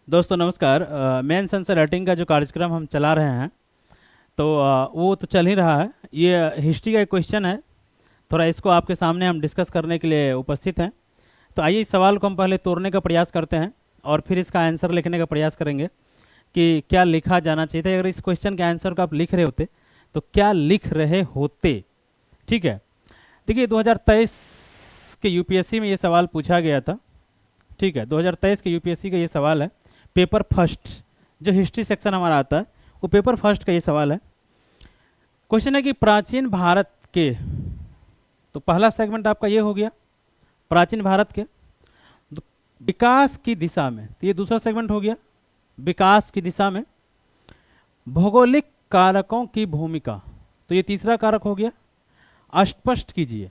दोस्तों नमस्कार। Mains answer writing का जो कार्यक्रम हम चला रहे हैं तो वो तो चल ही रहा है। ये हिस्ट्री का एक क्वेश्चन है, थोड़ा इसको आपके सामने हम डिस्कस करने के लिए उपस्थित हैं। तो आइए इस सवाल को हम पहले तोड़ने का प्रयास करते हैं और फिर इसका आंसर लिखने का प्रयास करेंगे कि क्या लिखा जाना चाहिए था। अगर इस क्वेश्चन के आंसर को आप लिख रहे होते तो क्या लिख रहे होते। ठीक है, देखिए 2023 के यूपीएससी में ये सवाल पूछा गया था। ठीक है, 2023 के यूपीएससी का ये सवाल है, पेपर फर्स्ट जो हिस्ट्री सेक्शन हमारा आता है वो पेपर फर्स्ट का ये सवाल है। क्वेश्चन है कि प्राचीन भारत के, तो पहला सेगमेंट आपका ये हो गया प्राचीन भारत के विकास की दिशा में, तो ये दूसरा सेगमेंट हो गया विकास की दिशा में भौगोलिक कारकों की भूमिका, तो ये तीसरा कारक हो गया। स्पष्ट कीजिए,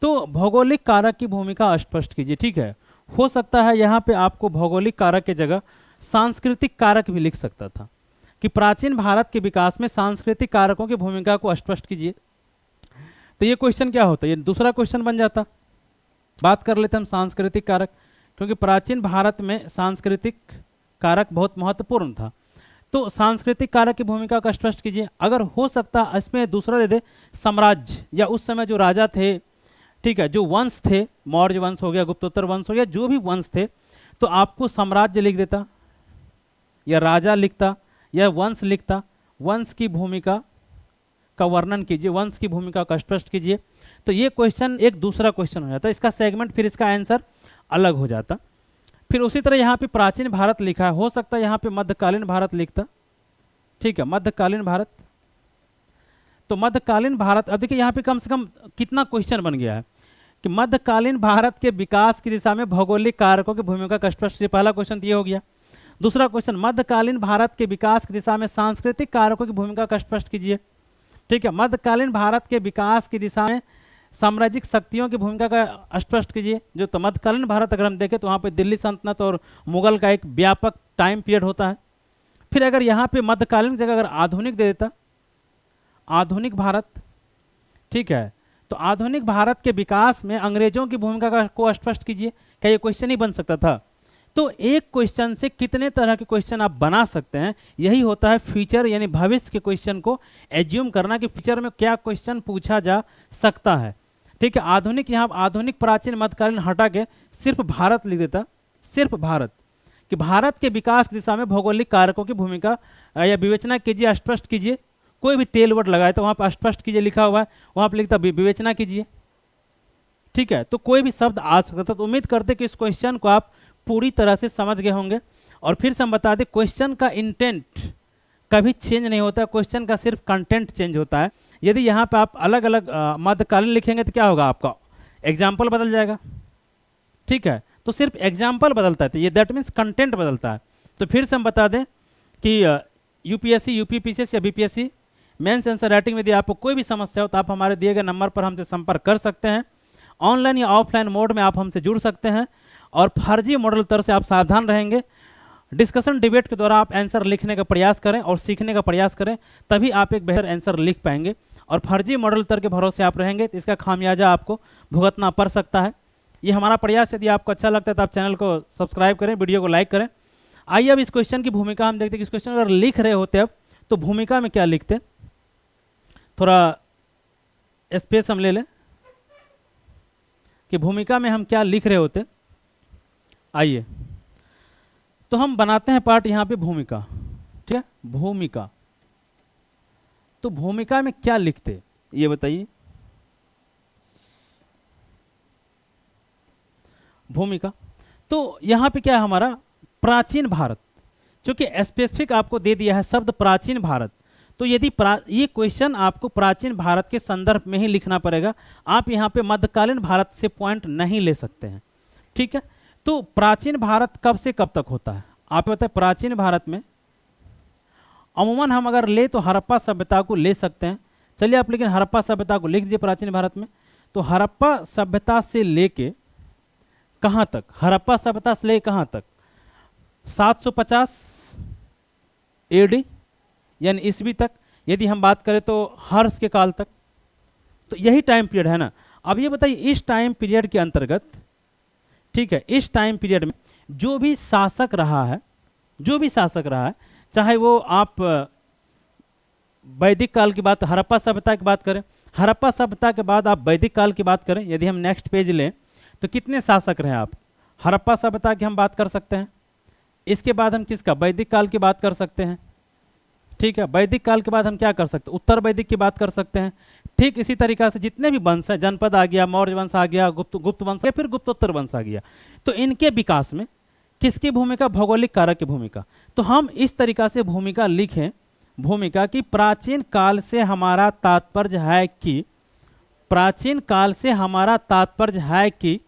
तो भौगोलिक कारक की भूमिका स्पष्ट कीजिए। ठीक है, हो सकता है यहाँ पे आपको भौगोलिक कारक की जगह सांस्कृतिक कारक भी लिख सकता था कि प्राचीन भारत के विकास में सांस्कृतिक कारकों की भूमिका को स्पष्ट कीजिए। तो ये क्वेश्चन क्या होता है, ये दूसरा क्वेश्चन बन जाता। बात कर लेते हम सांस्कृतिक कारक, क्योंकि प्राचीन भारत में सांस्कृतिक कारक बहुत महत्वपूर्ण था। तो सांस्कृतिक कारक की भूमिका का स्पष्ट कीजिए। अगर हो सकता इसमें दूसरा दे दे साम्राज्य, या उस समय जो राजा थे, ठीक है, जो वंश थे, मौर्य वंश हो गया, गुप्तोत्तर वंश हो गया, जो भी वंश थे, तो आपको साम्राज्य लिख देता या राजा लिखता या वंश लिखता। वंश की भूमिका का वर्णन कीजिए, वंश की भूमिका का स्पष्ट कीजिए। तो ये क्वेश्चन एक दूसरा क्वेश्चन हो जाता, इसका सेगमेंट फिर इसका आंसर अलग हो जाता। फिर उसी तरह यहाँ पे प्राचीन भारत लिखा है, हो सकता है यहाँ पे मध्यकालीन भारत लिखता। ठीक है, मध्यकालीन भारत, तो मध्यकालीन भारत, अब देखिए यहाँ पे कम से कम कितना क्वेश्चन बन गया है कि मध्यकालीन भारत के विकास की दिशा में भौगोलिक कारकों की भूमिका का स्पष्ट। पहला क्वेश्चन ये हो गया। दूसरा क्वेश्चन मध्यकालीन भारत के विकास की दिशा में सांस्कृतिक कारकों की भूमिका का स्पष्ट कीजिए। ठीक है, मध्यकालीन भारत के विकास की दिशा में साम्राज्यिक शक्तियों की भूमिका का स्पष्ट कीजिए। जो तो मध्यकालीन भारत अगर हम देखें तो वहाँ पे दिल्ली सल्तनत और मुगल का एक व्यापक टाइम पीरियड होता है। फिर अगर यहाँ पे मध्यकालीन की जगह अगर आधुनिक दे देता, आधुनिक भारत, ठीक है, तो आधुनिक भारत के विकास में अंग्रेजों की भूमिका को स्पष्ट कीजिए। क्या ये क्वेश्चन ही बन सकता था? तो एक क्वेश्चन से कितने तरह के क्वेश्चन आप बना सकते हैं, यही होता है फ्यूचर यानी भविष्य के क्वेश्चन को एज्यूम करना कि फ्यूचर में क्या क्वेश्चन पूछा जा सकता है। ठीक है, आधुनिक, यहाँ आधुनिक प्राचीन मध्यकालीन हटा के सिर्फ भारत लिख देता, सिर्फ भारत, कि भारत के विकास की दिशा में भौगोलिक कारकों की भूमिका या विवेचना कीजिए, स्पष्ट कीजिए। कोई भी टेल वर्ड लगाए तो वहां पर स्पष्ट कीजिए लिखा हुआ है, वहां पर लिखता विवेचना कीजिए। ठीक है, तो कोई भी शब्द आ सकता था। तो उम्मीद करते कि इस क्वेश्चन को आप पूरी तरह से समझ गए होंगे। और फिर से हम बता दें, क्वेश्चन का इंटेंट कभी चेंज नहीं होता, क्वेश्चन का सिर्फ कंटेंट चेंज होता है। यदि यहाँ पे आप अलग अलग मध्यकालीन लिखेंगे तो क्या होगा, आपका एग्जाम्पल बदल जाएगा। ठीक है, तो सिर्फ एग्जाम्पल बदलता है, तो ये दैट मीन्स कंटेंट बदलता है। तो फिर से हम बता दें कि यूपीएससी, यूपीपीसीएस या बीपीएससी मेंस आंसर राइटिंग में यदि आपको कोई भी समस्या हो तो आप हमारे दिए गए नंबर पर हमसे संपर्क कर सकते हैं। ऑनलाइन या ऑफलाइन मोड में आप हमसे जुड़ सकते हैं और फर्जी मॉडल उत्तर से आप सावधान रहेंगे। डिस्कशन डिबेट के द्वारा आप आंसर लिखने का प्रयास करें और सीखने का प्रयास करें, तभी आप एक बेहतर आंसर लिख पाएंगे। और फर्जी मॉडल उत्तर के भरोसे आप रहेंगे तो इसका खामियाजा आपको भुगतना पड़ सकता है। ये हमारा प्रयास, यदि आपको अच्छा लगता है तो आप चैनल को सब्सक्राइब करें, वीडियो को लाइक करें। आइए अब इस क्वेश्चन की भूमिका हम देखते हैं कि इस क्वेश्चन अगर लिख रहे होते अब तो भूमिका में क्या लिखते। थोड़ा स्पेस हम ले लें कि भूमिका में हम क्या लिख रहे होते। आइए तो हम बनाते हैं पार्ट यहां पे भूमिका। ठीक है, भूमिका, तो भूमिका में क्या लिखते ये बताइए। भूमिका, तो यहां पे क्या है हमारा प्राचीन भारत, क्योंकि स्पेसिफिक आपको दे दिया है शब्द प्राचीन भारत। तो यदि ये क्वेश्चन आपको प्राचीन भारत के संदर्भ में ही लिखना पड़ेगा, आप यहाँ पे मध्यकालीन भारत से पॉइंट नहीं ले सकते हैं। ठीक है, तो प्राचीन भारत कब से कब तक होता है आप बताएं। प्राचीन भारत में अमूमन हम अगर ले तो हड़प्पा सभ्यता को ले सकते हैं। चलिए आप लेकिन हड़प्पा सभ्यता को लिख दीजिए प्राचीन भारत में। तो हड़प्पा सभ्यता से लेके कहाँ तक, हड़प्पा सभ्यता से लेके कहाँ तक, 750 एडी यानी ईस्वी तक। यदि हम बात करें तो हर्ष के काल तक, तो यही टाइम पीरियड है ना। अब ये बताइए इस टाइम पीरियड के अंतर्गत, ठीक है, इस टाइम पीरियड में जो भी शासक रहा है, जो भी शासक रहा है, चाहे वो आप वैदिक काल की बात, हड़प्पा सभ्यता की बात करें, हड़प्पा सभ्यता के बाद आप वैदिक काल की बात करें, यदि हम नेक्स्ट पेज लें तो कितने शासक रहे आप? हड़प्पा सभ्यता की हम बात कर सकते हैं, इसके बाद हम किसका, वैदिक काल की बात कर सकते हैं, ठीक है। वैदिक काल के बाद हम क्या कर सकते हैं, उत्तर वैदिक की बात कर सकते हैं। ठीक इसी तरीका से जितने भी वंश है, जनपद आ गया, मौर्य वंश आ गया, गुप्त वंश, फिर गुप्तोत्तर वंश आ गया, तो इनके विकास में किसकी भूमिका, भौगोलिक कारक की भूमिका। तो हम इस तरीका से भूमिका लिखें, भूमिका की प्राचीन काल से हमारा तात्पर्य है कि, प्राचीन काल से हमारा तात्पर्य है कि,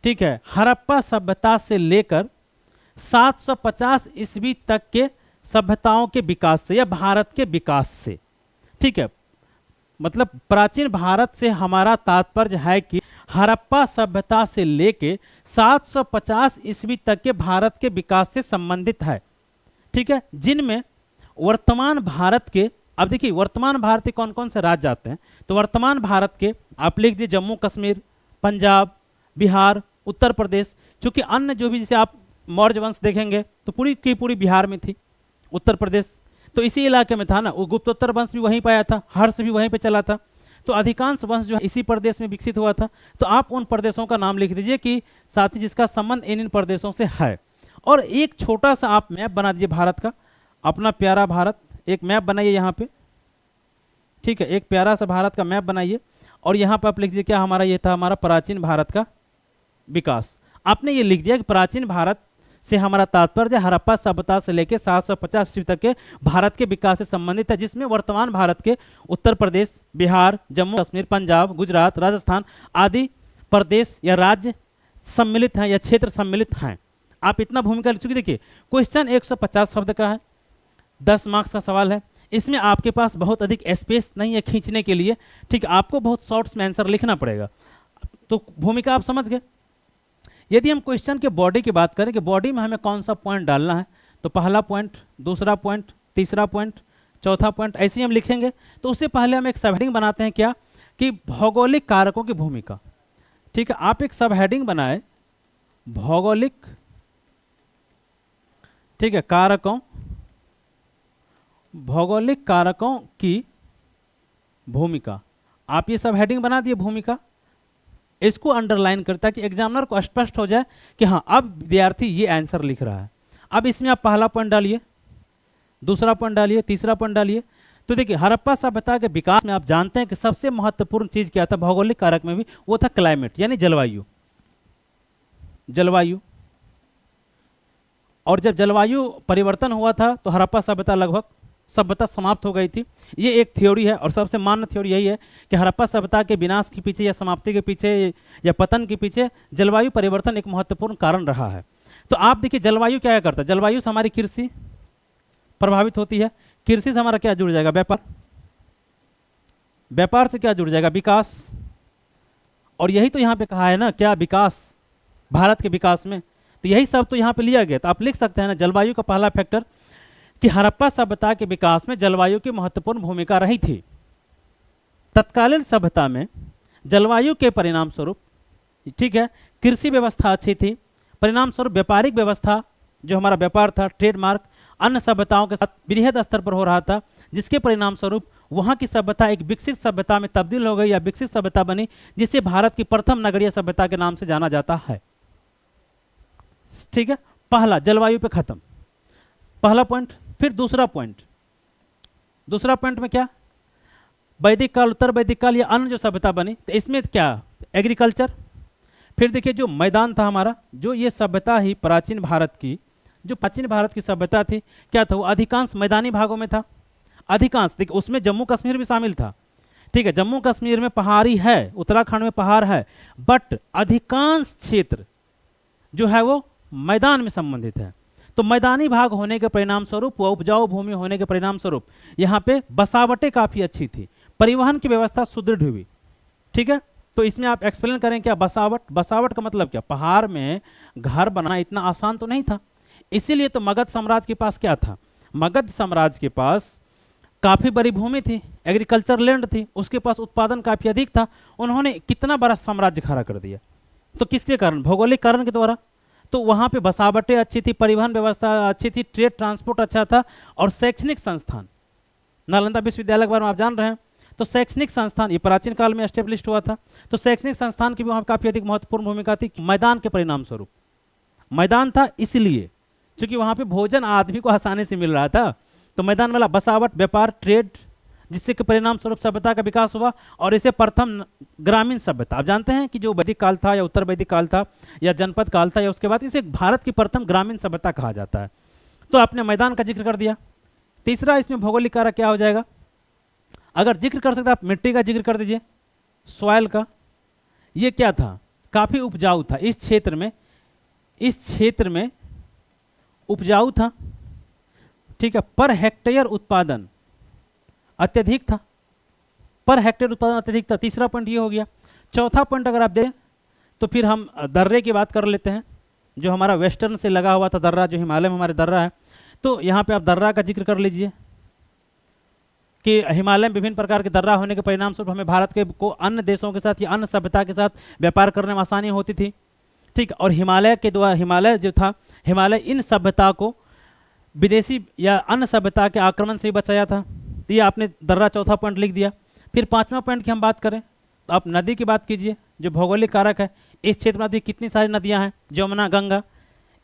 ठीक है, हड़प्पा सभ्यता से लेकर 750 ईस्वी तक के सभ्यताओं के विकास से या भारत के विकास से, ठीक है। मतलब प्राचीन भारत से हमारा तात्पर्य है कि हड़प्पा सभ्यता से लेके 750 ईस्वी तक के भारत के विकास से संबंधित है, ठीक है। जिनमें वर्तमान भारत के, अब देखिए वर्तमान भारत के कौन कौन से राज्य आते हैं, तो वर्तमान भारत के आप लिख दीजिए जम्मू कश्मीर, पंजाब, बिहार, उत्तर प्रदेश। क्योंकि अन्य जो भी, जैसे आप मौर्य वंश देखेंगे तो पूरी की पूरी बिहार में थी, उत्तर प्रदेश तो इसी इलाके में था ना, वो गुप्तोत्तर वंश भी वहीं पाया था, हर्ष भी वहीं पे चला था, तो अधिकांश वंश जो है इसी प्रदेश में विकसित हुआ था। तो आप उन प्रदेशों का नाम लिख दीजिए कि साथ ही जिसका संबंध इन प्रदेशों से है। और एक छोटा सा आप मैप बना दीजिए भारत का, अपना प्यारा भारत, एक मैप बनाइए यहाँ पे, ठीक है, एक प्यारा सा भारत का मैप बनाइए और यहाँ पर आप लिख दीजिए क्या, हमारा ये था हमारा प्राचीन भारत का विकास। आपने ये लिख दिया कि प्राचीन भारत से हमारा तात्पर्य हड़प्पा सभ्यता से लेकर 750 ईस्वी तक के भारत के विकास से संबंधित है, जिसमें वर्तमान भारत के उत्तर प्रदेश, बिहार, जम्मू कश्मीर, पंजाब, गुजरात, राजस्थान आदि प्रदेश या राज्य सम्मिलित हैं या क्षेत्र सम्मिलित हैं। आप इतना भूमिका लिख चुके। देखिए क्वेश्चन 150 शब्द का है, 10 मार्क्स का सवाल है, इसमें आपके पास बहुत अधिक स्पेस नहीं है खींचने के लिए, ठीक है, आपको बहुत शॉर्ट्स में आंसर लिखना पड़ेगा। तो भूमिका आप समझ गए। यदि हम क्वेश्चन के बॉडी की बात करें कि बॉडी में हमें कौन सा पॉइंट डालना है, तो पहला पॉइंट, दूसरा पॉइंट, तीसरा पॉइंट, चौथा पॉइंट, ऐसे ही हम लिखेंगे। तो उससे पहले हम एक सब हेडिंग बनाते हैं क्या, कि भौगोलिक कारकों की भूमिका, ठीक है। आप एक सब हेडिंग बनाए, भौगोलिक, ठीक है, कारकों, भौगोलिक कारकों की भूमिका। आप ये सब हेडिंग बना दिए भूमिका, इसको अंडरलाइन करता है कि एग्जामिनर को स्पष्ट हो जाए कि हाँ अब विद्यार्थी ये आंसर लिख रहा है। अब इसमें आप पहला पॉइंट डालिए, दूसरा पॉइंट डालिए, तीसरा पॉइंट डालिए। तो देखिए हड़प्पा सभ्यता के विकास में आप जानते हैं कि सबसे महत्वपूर्ण चीज क्या था भौगोलिक कारक में भी, वो था क्लाइमेट यानी जलवायु, जलवायु। और जब जलवायु परिवर्तन हुआ था तो हड़प्पा सभ्यता लगभग सभ्यता समाप्त हो गई थी। ये एक थ्योरी है और सबसे मान्य थ्योरी यही है कि हड़प्पा सभ्यता के विनाश के पीछे या समाप्ति के पीछे या पतन के पीछे जलवायु परिवर्तन एक महत्वपूर्ण कारण रहा है। तो आप देखिए जलवायु क्या करता है, जलवायु से हमारी कृषि प्रभावित होती है, कृषि से हमारा क्या जुड़ जाएगा, व्यापार, व्यापार से क्या जुड़ जाएगा, विकास। और यही तो यहाँ पे कहा है ना, क्या विकास, भारत के विकास में, तो यही सब तो यहाँ पे लिया गया। तो आप लिख सकते हैं ना जलवायु का पहला फैक्टर कि हड़प्पा सभ्यता के विकास में जलवायु की महत्वपूर्ण भूमिका रही थी। तत्कालीन सभ्यता में जलवायु के परिणाम स्वरूप, ठीक है, कृषि व्यवस्था अच्छी थी, परिणाम स्वरूप व्यापारिक व्यवस्था जो हमारा व्यापार था, ट्रेडमार्क अन्य सभ्यताओं के साथ बृहद स्तर पर हो रहा था, जिसके परिणाम स्वरूप वहाँ की सभ्यता एक विकसित सभ्यता में तब्दील हो गई या विकसित सभ्यता बनी, जिसे भारत की प्रथम नगरीय सभ्यता के नाम से जाना जाता है। ठीक है, पहला जलवायु पे खत्म, पहला पॉइंट। फिर दूसरा पॉइंट, दूसरा पॉइंट में क्या, वैदिक काल, उत्तर वैदिक काल या अन्य जो सभ्यता बनी, तो इसमें क्या, एग्रीकल्चर। फिर देखिए जो मैदान था हमारा, जो ये सभ्यता ही प्राचीन भारत की, जो प्राचीन भारत की सभ्यता थी, क्या था वो अधिकांश मैदानी भागों में था, अधिकांश। देखिए उसमें जम्मू कश्मीर भी शामिल था, ठीक है, जम्मू कश्मीर में पहाड़ी है, उत्तराखंड में पहाड़ है, बट अधिकांश क्षेत्र जो है वो मैदान में संबंधित है। तो मैदानी भाग होने के परिणाम स्वरूप व उपजाऊ भूमि होने के परिणाम स्वरूप यहाँ पे बसावटें काफ़ी अच्छी थी, परिवहन की व्यवस्था सुदृढ़ हुई। ठीक है, तो इसमें आप एक्सप्लेन करें क्या बसावट, बसावट का मतलब क्या, पहाड़ में घर बनाना इतना आसान तो नहीं था, इसीलिए तो मगध साम्राज्य के पास क्या था, मगध साम्राज्य के पास काफ़ी बड़ी भूमि थी, एग्रीकल्चर लैंड थी, उसके पास उत्पादन काफ़ी अधिक था, उन्होंने कितना बड़ा साम्राज्य खड़ा कर दिया। तो किसके कारण, भौगोलिक कारण के द्वारा। तो वहाँ पे बसावटें अच्छी थी, परिवहन व्यवस्था अच्छी थी, ट्रेड ट्रांसपोर्ट अच्छा था, और शैक्षणिक संस्थान, नालंदा विश्वविद्यालय के बारे में आप जान रहे हैं, तो शैक्षणिक संस्थान ये प्राचीन काल में एस्टेब्लिश हुआ था, तो शैक्षणिक संस्थान की भी वहाँ काफ़ी अधिक महत्वपूर्ण भूमिका थी। मैदान के परिणाम स्वरूप, मैदान था इसलिए क्योंकि वहाँ पे भोजन आदमी को आसानी से मिल रहा था, तो मैदान वाला बसावट, व्यापार, ट्रेड, जिससे कि परिणाम स्वरूप सभ्यता का विकास हुआ, और इसे प्रथम ग्रामीण सभ्यता, आप जानते हैं कि जो वैदिक काल था या उत्तर वैदिक काल था या जनपद काल था या उसके बाद, इसे भारत की प्रथम ग्रामीण सभ्यता कहा जाता है। तो आपने मैदान का जिक्र कर दिया। तीसरा इसमें भौगोलिक कारक क्या हो जाएगा, अगर जिक्र कर सकते आप मिट्टी का जिक्र कर दीजिए, सॉइल का। ये क्या था, काफी उपजाऊ था, इस क्षेत्र में उपजाऊ था, ठीक है। पर हेक्टेयर उत्पादन अत्यधिक था, पर हेक्टेयर उत्पादन अत्यधिक था, तीसरा पॉइंट ये हो गया। चौथा पॉइंट अगर आप दें तो फिर हम दर्रे की बात कर लेते हैं, जो हमारा वेस्टर्न से लगा हुआ था दर्रा, जो हिमालय में हमारे दर्रा है, तो यहाँ पे आप दर्रा का जिक्र कर लीजिए कि हिमालय में विभिन्न प्रकार के दर्रा होने के परिणाम स्वरूप हमें भारत के को अन्य देशों के साथ या अन्य सभ्यता के साथ व्यापार करने में आसानी होती थी, ठीक। और हिमालय के द्वारा, हिमालय जो था, हिमालय इन सभ्यता को विदेशी या अन्य सभ्यता के आक्रमण से ही बचाया था। तो ये आपने दर्रा चौथा पॉइंट लिख दिया। फिर पांचवा पॉइंट की हम बात करें तो आप नदी की बात कीजिए, जो भौगोलिक कारक है। इस क्षेत्र में अभी कितनी सारी नदियां हैं, जमुना, गंगा,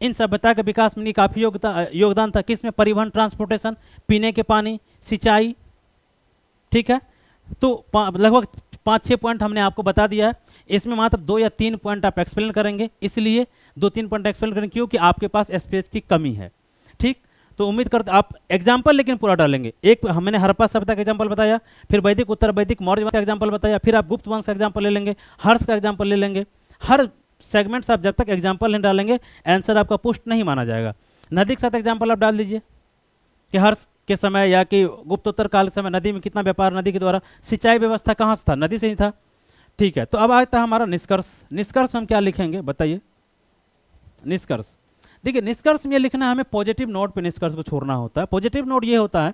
इन सभ्यता के विकास में काफ़ी योगदान था। किसमें, परिवहन, ट्रांसपोर्टेशन, पीने के पानी, सिंचाई, ठीक है। तो लगभग 5-6 पॉइंट हमने आपको बता दिया है। इसमें मात्र 2 या 3 पॉइंट आप एक्सप्लेन करेंगे, इसलिए 2-3 पॉइंट एक्सप्लेन करेंगे क्योंकि आपके पास स्पेस की कमी है, ठीक। तो उम्मीद करते आप एग्जाम्पल लेकिन पूरा डालेंगे। एक हमने हड़प्पा सभ्यता का एग्जाम्पल बताया, फिर वैदिक, उत्तर वैदिक, मौर्य वंश का एग्जाम्पल बताया, फिर आप गुप्त वंश का एग्जाम्पल ले लेंगे, हर्ष का एग्जाम्पल ले लेंगे। हर सेगमेंट्स आप जब तक एग्जाम्पल नहीं डालेंगे आंसर आपका पुष्ट नहीं माना जाएगा। नदी के साथ एग्जाम्पल आप डाल दीजिए कि हर्ष के समय या कि गुप्तोत्तर काल के समय नदी में कितना व्यापार, नदी के द्वारा सिंचाई व्यवस्था कहाँ से था, नदी से ही था, ठीक है। तो अब आता है हमारा निष्कर्ष। निष्कर्ष हम क्या लिखेंगे बताइए। निष्कर्ष, देखिए निष्कर्ष में ये लिखना है हमें पॉजिटिव नोट पे निष्कर्ष को छोड़ना होता है। पॉजिटिव नोट ये होता है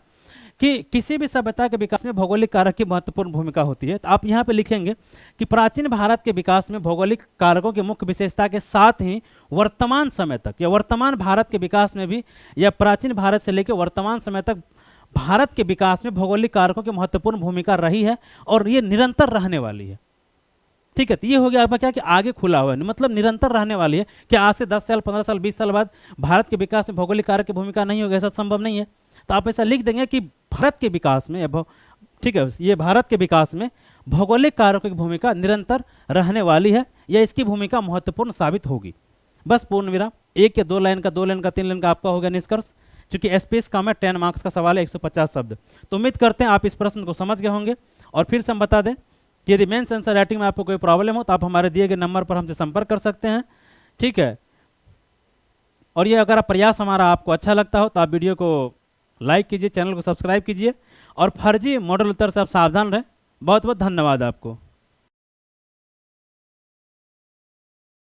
कि किसी भी सभ्यता के विकास में भौगोलिक कारक की महत्वपूर्ण भूमिका होती है। तो आप यहाँ पे लिखेंगे कि प्राचीन भारत के विकास में भौगोलिक कारकों की मुख्य विशेषता के साथ ही वर्तमान समय तक या वर्तमान भारत के विकास में भी, या प्राचीन भारत से लेकर वर्तमान समय तक भारत के विकास में भौगोलिक कारकों की महत्वपूर्ण भूमिका रही है और ये निरंतर रहने वाली है, ठीक है। तो ये हो गया आपका क्या कि आगे खुला हुआ है, मतलब निरंतर रहने वाली है। कि आज से 10 साल, 15 साल, 20 साल बाद भारत के विकास में भौगोलिक कारक की भूमिका नहीं होगी, ऐसा संभव नहीं है। तो आप ऐसा लिख देंगे कि भारत के विकास में, ठीक है, ये भारत के विकास में भौगोलिक कारकों की भूमिका निरंतर रहने वाली है या इसकी भूमिका महत्वपूर्ण साबित होगी। बस पूर्ण विराम। 1 या 2 लाइन का, 2 लाइन का, 3 लाइन का आपका हो गया निष्कर्ष। चूंकि स्पेस कम है, 10 मार्क्स का सवाल है, 150 शब्द। तो उम्मीद करते हैं आप इस प्रश्न को समझ गए होंगे। और फिर से हम बता दें कि यदि मेंस आंसर राइटिंग में आपको कोई प्रॉब्लम हो तो आप हमारे दिए गए नंबर पर हमसे संपर्क कर सकते हैं, ठीक है। और ये अगर प्रयास हमारा आपको अच्छा लगता हो तो आप वीडियो को लाइक कीजिए, चैनल को सब्सक्राइब कीजिए और फर्जी मॉडल उत्तर से आप सावधान रहें। बहुत बहुत धन्यवाद आपको।